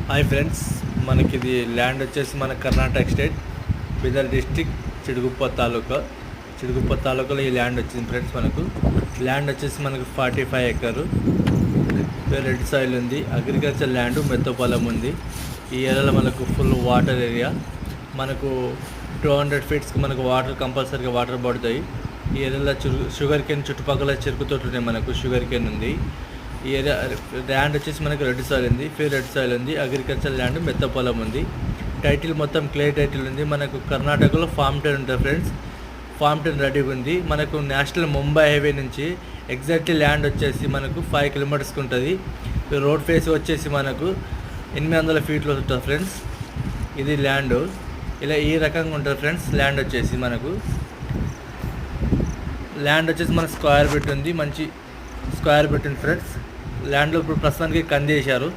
Hi friends, మనకిది land వచ్చేసి మన Karnataka state Bidar district చిడుగుప్ప తాలూకాలో ఈ ల్యాండ్ వచ్చింది ఫ్రెండ్స్. మనకు ల్యాండ్ వచ్చేసి మనకు 45 ఎకరు రెడ్ సాయిల్ ఉంది. అగ్రికల్చర్ ల్యాండ్ మెత్త పొలం ఉంది. ఈ ఏరియాలో మనకు ఫుల్ వాటర్ ఏరియా. మనకు 200 ఫీట్స్కి మనకు వాటర్ కంపల్సరీగా వాటర్ పడతాయి. ఈ ఏరియాలో షుగర్ కేన్ చుట్టుపక్కల చెరుకు తోటలు ఉన్నాయి. మనకు షుగర్ కేన్ ఉంది. ఈ ఏరియా ల్యాండ్ వచ్చేసి మనకు రెడ్ సాయిల్ ఉంది, రెడ్ సాయిల్ ఉంది. అగ్రికల్చర్ ల్యాండ్ మెత్త పొలం ఉంది. టైటిల్ మొత్తం క్లియర్ టైటిల్ ఉంది. మనకు కర్ణాటకలో ఫామ్ 10 ఉంటుంది ఫ్రెండ్స్. ఫామ్ 10 రెడీగా ఉంది. మనకు నేషనల్ ముంబై హైవే నుంచి ఎగ్జాక్ట్లీ ల్యాండ్ వచ్చేసి మనకు 5 కిలోమీటర్స్కి ఉంటుంది. రోడ్ ఫేస్ వచ్చేసి మనకు 800 ఫీట్లు ఉంటుంది ఫ్రెండ్స్. ఇది ల్యాండ్ ఇలా ఈ రకంగా ఉంటుంది ఫ్రెండ్స్. ల్యాండ్ వచ్చేసి మన స్క్వేర్ ఫీట్ ఉంది. మంచి స్క్వేర్ ఫీట్ ఉంది ఫ్రెండ్స్. ల్యాండ్లో ఇప్పుడు ప్రస్తుతానికి కంది వేశారు.